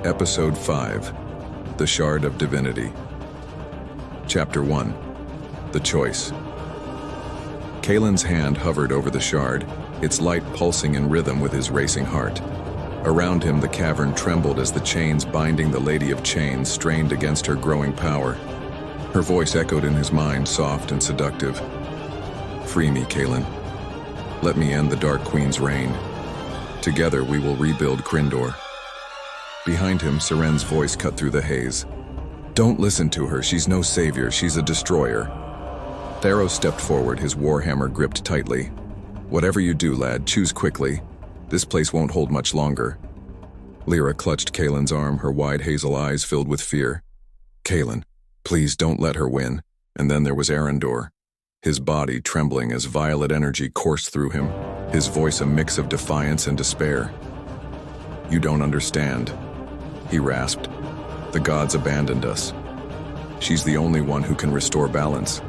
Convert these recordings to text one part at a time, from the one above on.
Episode 5, The Shard of Divinity. Chapter 1, The Choice. Kaelen's hand hovered over the shard, its light pulsing in rhythm with his racing heart. Around him, the cavern trembled as the chains binding the Lady of Chains strained against her growing power. Her voice echoed in his mind, soft and seductive. "Free me, Kaelen. Let me end the Dark Queen's reign. Together we will rebuild Kryndor." Behind him, Siren's voice cut through the haze. "Don't listen to her, she's no savior, she's a destroyer." Theros stepped forward, his warhammer gripped tightly. "Whatever you do, lad, choose quickly. This place won't hold much longer." Lyra clutched Kaelen's arm, her wide hazel eyes filled with fear. "Kaelen, please don't let her win." And then there was Arendor, his body trembling as violet energy coursed through him, his voice a mix of defiance and despair. "You don't understand," he rasped. "The gods abandoned us. She's the only one who can restore balance."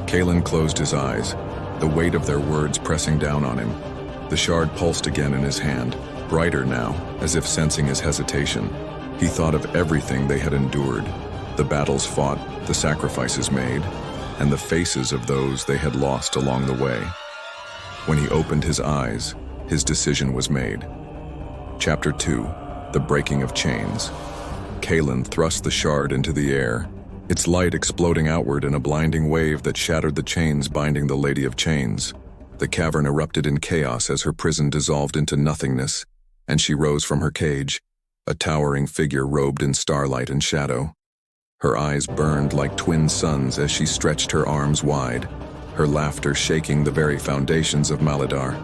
Kaelen closed his eyes, the weight of their words pressing down on him. The shard pulsed again in his hand, brighter now, as if sensing his hesitation. He thought of everything they had endured, the battles fought, the sacrifices made, and the faces of those they had lost along the way. When he opened his eyes, his decision was made. Chapter 2, The Breaking of Chains. Kaelen thrust the shard into the air, its light exploding outward in a blinding wave that shattered the chains binding the Lady of Chains. The cavern erupted in chaos as her prison dissolved into nothingness, and she rose from her cage, a towering figure robed in starlight and shadow. Her eyes burned like twin suns as she stretched her arms wide, her laughter shaking the very foundations of Maladar.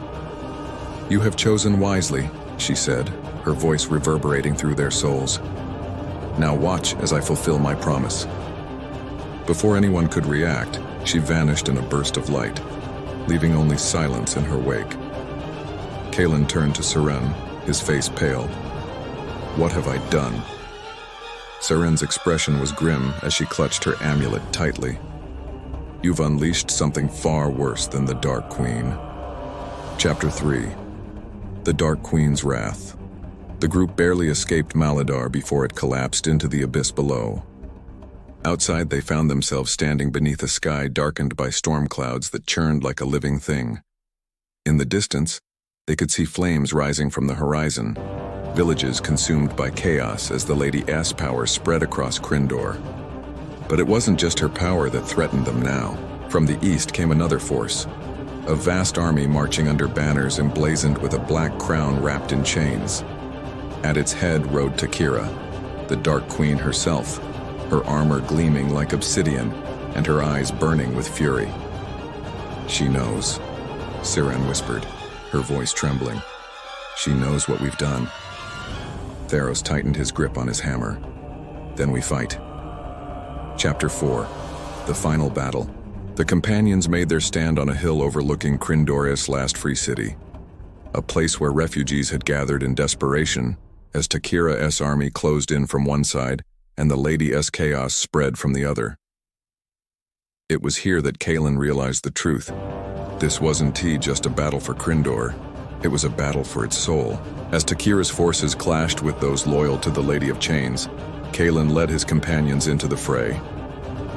"You have chosen wisely," she said, her voice reverberating through their souls. "Now watch as I fulfill my promise." Before anyone could react, she vanished in a burst of light, leaving only silence in her wake. Kaelen turned to Siren, his face pale. "What have I done?" Siren's expression was grim as she clutched her amulet tightly. "You've unleashed something far worse than the Dark Queen." Chapter 3, The Dark Queen's Wrath. The group barely escaped Maladar before it collapsed into the abyss below. Outside, they found themselves standing beneath a sky darkened by storm clouds that churned like a living thing. In the distance, they could see flames rising from the horizon, villages consumed by chaos as the Lady S power spread across Kryndor. But it wasn't just her power that threatened them now. From the east came another force, a vast army marching under banners emblazoned with a black crown wrapped in chains. At its head rode Takhyra, the Dark Queen herself, her armor gleaming like obsidian and her eyes burning with fury. "She knows," Siren whispered, her voice trembling. "She knows what we've done." Theros tightened his grip on his hammer. "Then we fight." Chapter 4, The Final Battle. The companions made their stand on a hill overlooking Kryndor's last free city, a place where refugees had gathered in desperation as Takhyra's army closed in from one side and the Lady S chaos spread from the other. It was here that Kaelen realized the truth. This wasn't just a battle for Kryndor, it was a battle for its soul. As Takhyra's forces clashed with those loyal to the Lady of Chains, Kaelen led his companions into the fray.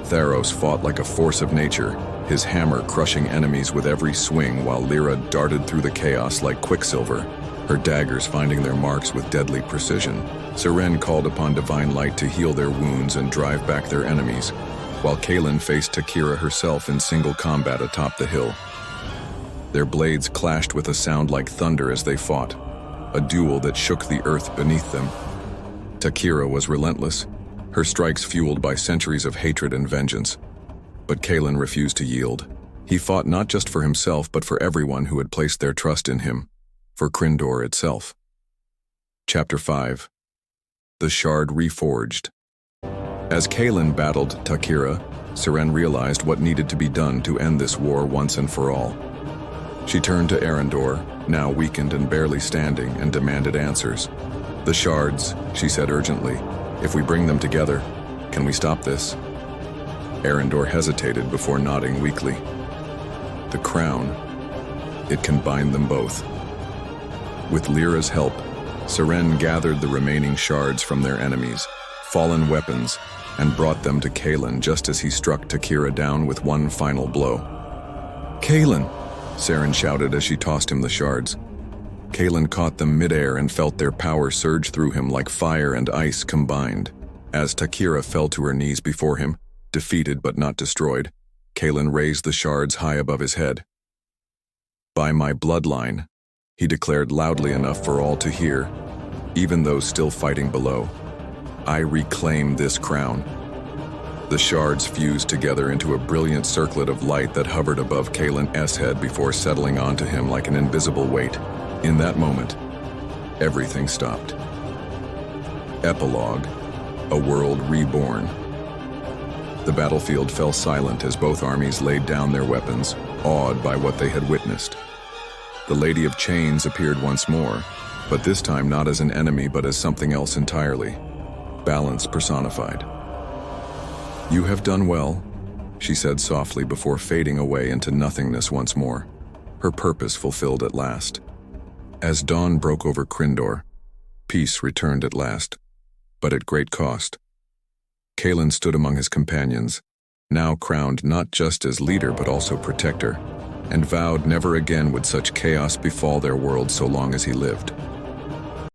Theros fought like a force of nature, his hammer crushing enemies with every swing while Lyra darted through the chaos like quicksilver, her daggers finding their marks with deadly precision. Siren called upon divine light to heal their wounds and drive back their enemies, while Kaelen faced Takhyra herself in single combat atop the hill. Their blades clashed with a sound like thunder as they fought, a duel that shook the earth beneath them. Takhyra was relentless, her strikes fueled by centuries of hatred and vengeance. But Kaelen refused to yield. He fought not just for himself but for everyone who had placed their trust in him, for Kryndor itself. Chapter 5, The Shard Reforged. As Kaelen battled Takhyra, Siren realized what needed to be done to end this war once and for all. She turned to Arendor, now weakened and barely standing, and demanded answers. "The shards," she said urgently. "If we bring them together, can we stop this?" Arendor hesitated before nodding weakly. "The crown, it can bind them both." With Lyra's help, Seren gathered the remaining shards from their enemies, fallen weapons, and brought them to Kaelen just as he struck Takhyra down with one final blow. "Kaelen!" Seren shouted as she tossed him the shards. Kaelen caught them midair and felt their power surge through him like fire and ice combined. As Takhyra fell to her knees before him, defeated but not destroyed, Kaelen raised the shards high above his head. "By my bloodline," he declared loudly enough for all to hear, even those still fighting below, "I reclaim this crown." The shards fused together into a brilliant circlet of light that hovered above Kaelen's head before settling onto him like an invisible weight. In that moment, everything stopped. Epilogue: A world reborn. The battlefield fell silent as both armies laid down their weapons, awed by what they had witnessed. The Lady of Chains appeared once more, but this time not as an enemy but as something else entirely. Balance personified. "You have done well," she said softly before fading away into nothingness once more, her purpose fulfilled at last. As dawn broke over Kryndor, peace returned at last, but at great cost. Kaelen stood among his companions, now crowned not just as leader but also protector, and vowed never again would such chaos befall their world so long as he lived.